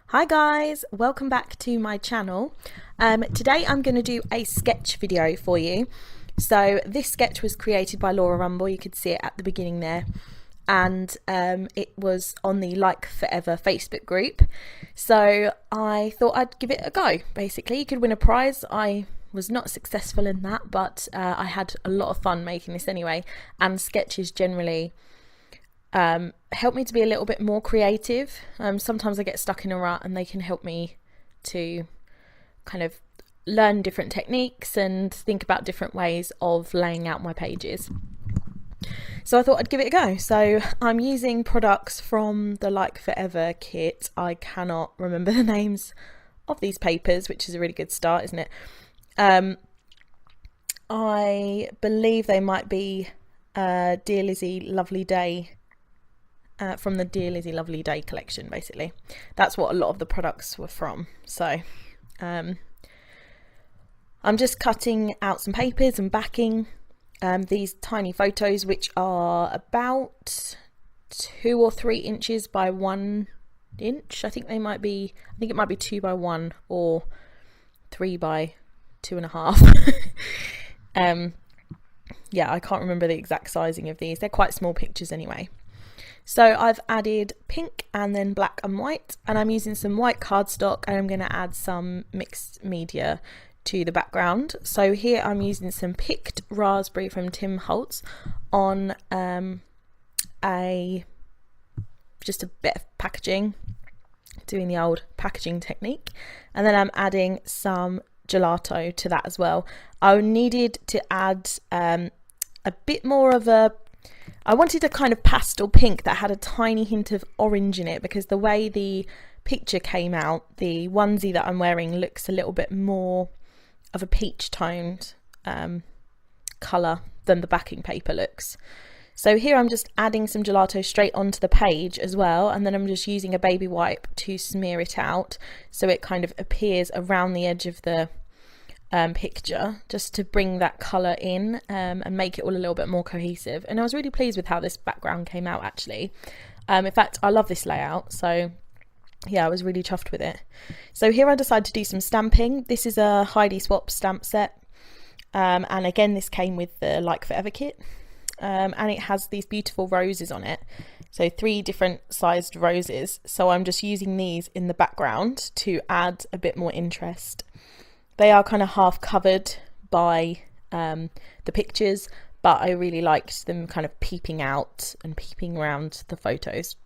Hi guys, welcome back to my channel. Today I'm going to do a sketch video for you. So this sketch was created by Laura Rumble, you could see it at the beginning there, and it was on the Like Forever Facebook group. So I thought I'd give it a go. Basically, you could win a prize. I was not successful in that, but I had a lot of fun making this anyway, and sketches generally help me to be a little bit more creative. Sometimes I get stuck in a rut and they can help me to kind of learn different techniques and think about different ways of laying out my pages. So I thought I'd give it a go. So I'm using products from the Like Forever kit. I cannot remember the names of these papers, which is a really good start, isn't it? I believe they might be Dear Lizzie Lovely Day, from the Dear Lizzie Lovely Day collection. Basically that's what a lot of the products were from. So I'm just cutting out some papers and backing these tiny photos, which are about 2 or 3 inches by 1 inch. I think it might be 2 by 1 or 3 by 2.5. Yeah, I can't remember the exact sizing of these. They're quite small pictures anyway. So I've added pink and then black and white, and I'm using some white cardstock, and I'm going to add some mixed media to the background. So here I'm using some picked raspberry from Tim Holtz on just a bit of packaging, doing the old packaging technique, and then I'm adding some gelato to that as well. I needed to add a bit more of I wanted a kind of pastel pink that had a tiny hint of orange in it, because the way the picture came out, the onesie that I'm wearing looks a little bit more of a peach toned colour than the backing paper looks. So here I'm just adding some gelato straight onto the page as well, and then I'm just using a baby wipe to smear it out so it kind of appears around the edge of the picture, just to bring that colour in and make it all a little bit more cohesive. And I was really pleased with how this background came out actually. In fact, I love this layout, so yeah, I was really chuffed with it. So here I decided to do some stamping. This is a Heidi Swap stamp set, and again this came with the Like Forever kit, and it has these beautiful roses on it, so 3 different sized roses. So I'm just using these in the background to add a bit more interest. They are kind of half covered by the pictures, but I really liked them kind of peeping out and peeping around the photos.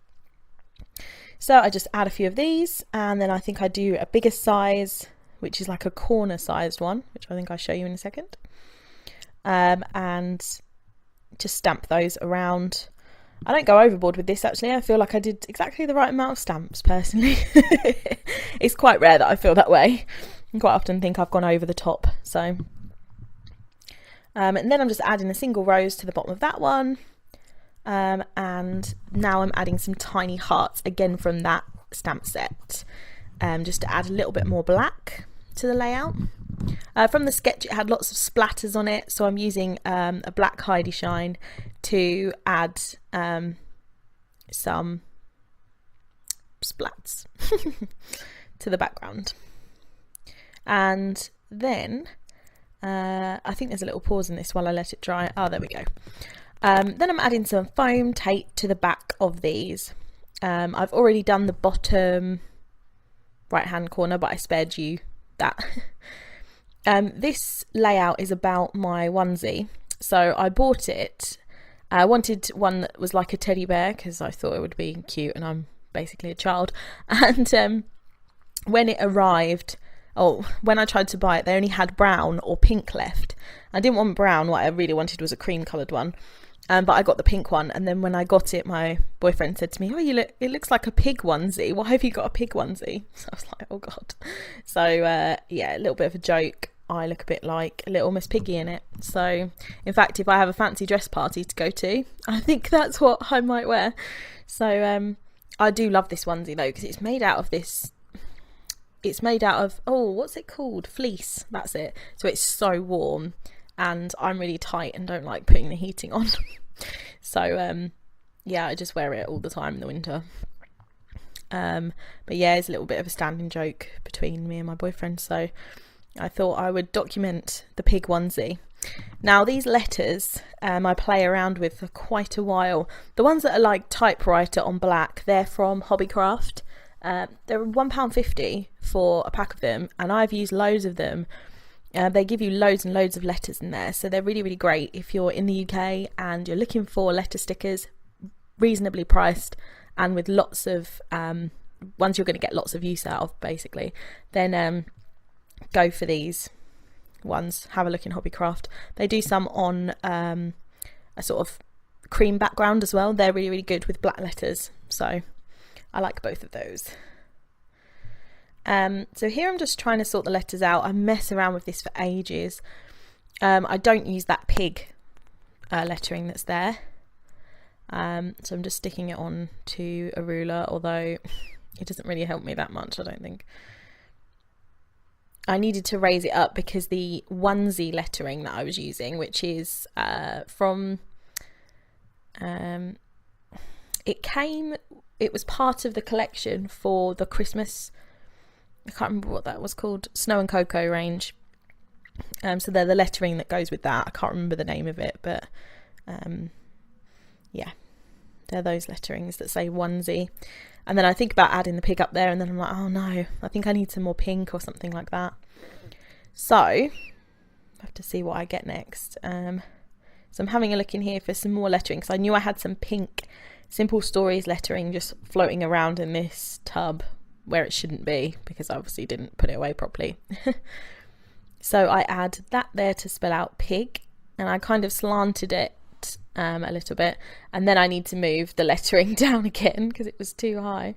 So I just add a few of these, and then I think I do a bigger size, which is like a corner sized one, which I think I'll show you in a second, and just stamp those around. I don't go overboard with this actually. I feel like I did exactly the right amount of stamps personally. It's quite rare that I feel that way. I quite often think I've gone over the top. So and then I'm just adding a single rose to the bottom of that one, and now I'm adding some tiny hearts again from that stamp set, just to add a little bit more black to the layout. From the sketch it had lots of splatters on it, so I'm using a black Heidi Shine to add some splats to the background. And then I think there's a little pause in this while I let it dry. Oh, there we go. Then I'm adding some foam tape to the back of these. I've already done the bottom right hand corner, but I spared you that. This layout is about my onesie, so I bought it. I wanted one that was like a teddy bear because I thought it would be cute, and I'm basically a child. And when it arrived, when I tried to buy it, they only had brown or pink left. I didn't want brown. What I really wanted was a cream coloured one, but I got the pink one. And then when I got it, my boyfriend said to me, "Oh, it looks like a pig onesie. Why have you got a pig onesie?" So I was like, "Oh God." So yeah, a little bit of a joke. I look a bit like a little Miss Piggy in it. So in fact, if I have a fancy dress party to go to, I think that's what I might wear. So I do love this onesie though, because it's made out of this. It's made out of, what's it called? Fleece, that's it. So it's so warm, and I'm really tight and don't like putting the heating on. So yeah, I just wear it all the time in the winter. But yeah, it's a little bit of a standing joke between me and my boyfriend, so I thought I would document the pig onesie. Now these letters I play around with for quite a while. The ones that are like typewriter on black, they're from Hobbycraft. They're £1.50 for a pack of them, and I've used loads of them. They give you loads and loads of letters in there, so they're really, really great if you're in the UK and you're looking for letter stickers, reasonably priced and with lots of ones you're going to get lots of use out of, basically. Then go for these ones. Have a look in Hobbycraft. They do some on a sort of cream background as well. They're really, really good with black letters, so I like both of those. So here I'm just trying to sort the letters out. I mess around with this for ages. I don't use that pig lettering that's there. So I'm just sticking it on to a ruler, although it doesn't really help me that much, I don't think. I needed to raise it up because the onesie lettering that I was using, which is from it was part of the collection for the Christmas, I can't remember what that was called, Snow and Cocoa range. So they're the lettering that goes with that. I can't remember the name of it, but yeah, they're those letterings that say onesie. And then I think about adding the pig up there, and then I'm like, oh no, I think I need some more pink or something like that. So I have to see what I get next. So I'm having a look in here for some more lettering, because I knew I had some pink Simple Stories lettering just floating around in this tub where it shouldn't be, because I obviously didn't put it away properly. So I add that there to spell out pig, and I kind of slanted it a little bit, and then I need to move the lettering down again because it was too high.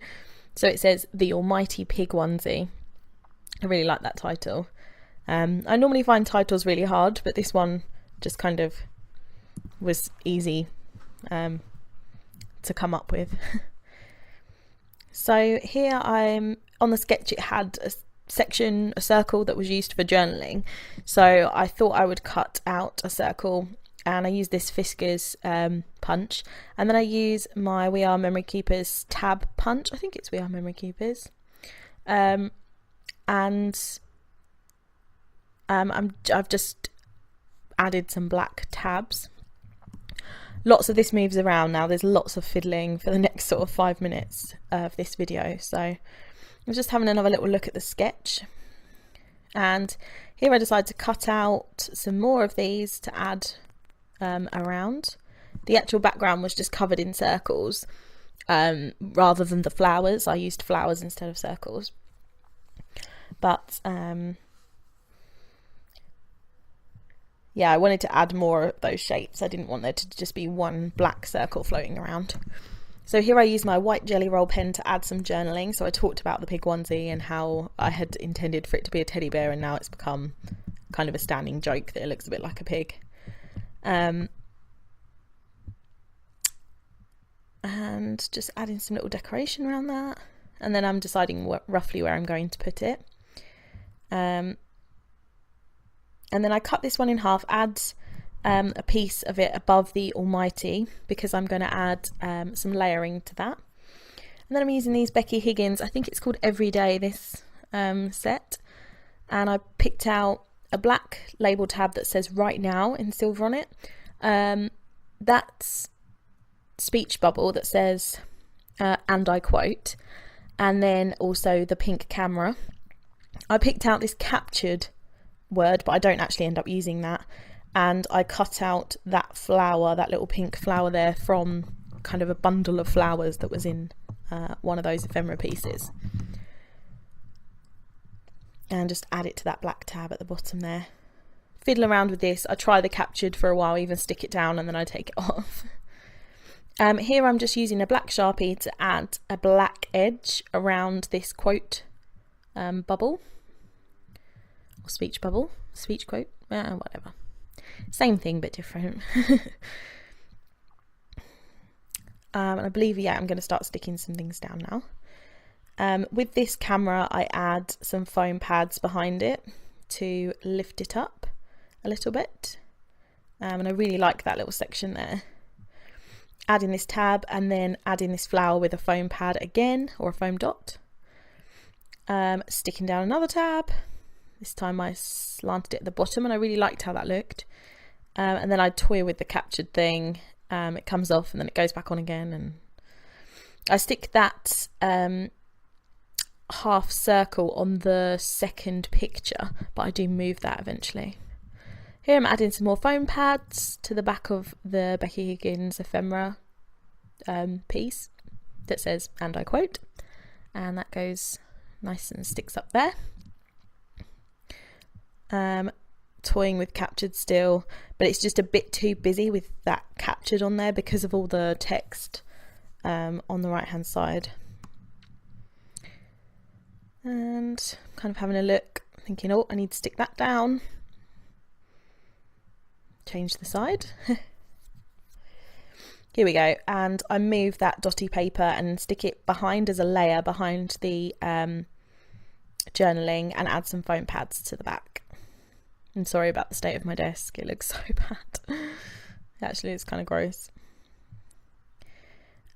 So it says The Almighty Pig Onesie. I really like that title. I normally find titles really hard, but this one just kind of was easy to come up with. So here I'm on the sketch. It had a circle that was used for journaling, so I thought I would cut out a circle, and I use this Fiskars punch, and then I use my We Are Memory Keepers tab punch. I think it's We Are Memory Keepers. And I've just added some black tabs. Lots of this moves around now. There's lots of fiddling for the next sort of 5 minutes of this video. So I'm just having another little look at the sketch. And here I decided to cut out some more of these to add around. The actual background was just covered in circles rather than the flowers. I used flowers instead of circles. But yeah, I wanted to add more of those shapes. I didn't want there to just be one black circle floating around. So here I used my white jelly roll pen to add some journaling. So I talked about the pig onesie and how I had intended for it to be a teddy bear, and now it's become kind of a standing joke that it looks a bit like a pig. And just adding some little decoration around that. And then I'm deciding roughly where I'm going to put it. And then I cut this one in half, add a piece of it above the Almighty, because I'm going to add some layering to that. And then I'm using these Becky Higgins, I think it's called Everyday, this set. And I picked out a black label tab that says Right Now in silver on it. That's speech bubble that says, and I quote, and then also the pink camera. I picked out this captured word, but I don't actually end up using that, and I cut out that flower, that little pink flower there, from kind of a bundle of flowers that was in one of those ephemera pieces, and just add it to that black tab at the bottom there. Fiddle around with this. I try the captured for a while, even stick it down, and then I take it off. Here I'm just using a black Sharpie to add a black edge around this quote bubble, or speech bubble, speech quote, whatever. Same thing but different. And I believe, yeah, I'm going to start sticking some things down now. With this camera I add some foam pads behind it to lift it up a little bit, and I really like that little section there. adding this tab and then adding this flower with a foam pad again, or a foam dot. Sticking down another tab. This time I slanted it at the bottom and I really liked how that looked. And then I toy with the captured thing. It comes off and then it goes back on again, and I stick that half circle on the second picture, but I do move that eventually. Here I'm adding some more foam pads to the back of the Becky Higgins ephemera piece that says, and I quote, and that goes nice and sticks up there. Toying with captured still, but it's just a bit too busy with that captured on there because of all the text on the right hand side. And kind of having a look, thinking, oh, I need to stick that down. Change the side. Here we go, and I move that dotty paper and stick it behind as a layer behind the journaling, and add some foam pads to the back. I'm sorry about the state of my desk, it looks so bad. Actually, it's kind of gross.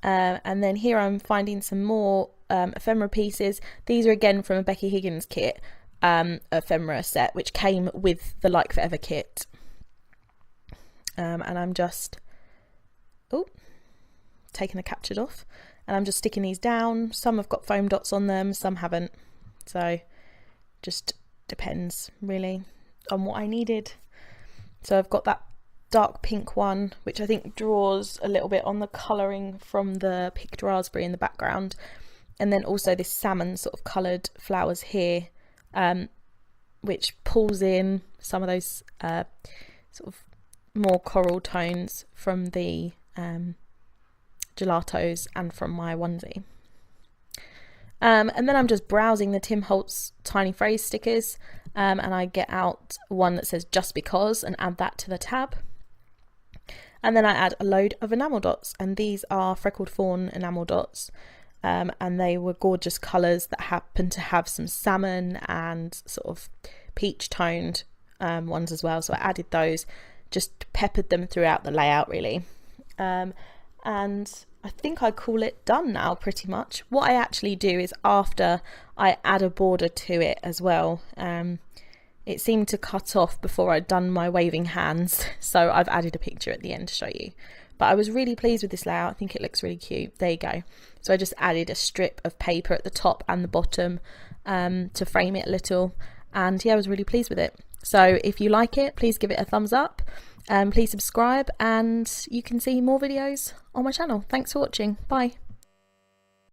And then here I'm finding some more ephemera pieces. These are again from a Becky Higgins kit, ephemera set, which came with the Like Forever kit. And I'm just taking the captured off, and I'm just sticking these down. Some have got foam dots on them, some haven't, so just depends really on what I needed. So I've got that dark pink one, which I think draws a little bit on the colouring from the picked raspberry in the background, and then also this salmon sort of coloured flowers here, which pulls in some of those sort of more coral tones from the gelatos and from my onesie. And then I'm just browsing the Tim Holtz tiny phrase stickers, and I get out one that says just because and add that to the tab. And then I add a load of enamel dots, and these are freckled fawn enamel dots, and they were gorgeous colours that happen to have some salmon and sort of peach toned ones as well, so I added those, just peppered them throughout the layout really. And I think I call it done now pretty much. What I actually do is after I add a border to it as well. It seemed to cut off before I'd done my waving hands, so I've added a picture at the end to show you. But I was really pleased with this layout. I think it looks really cute. There you go. So I just added a strip of paper at the top and the bottom to frame it a little, and yeah, I was really pleased with it. So if you like it, please give it a thumbs up. Please subscribe, and you can see more videos on my channel. Thanks for watching. Bye.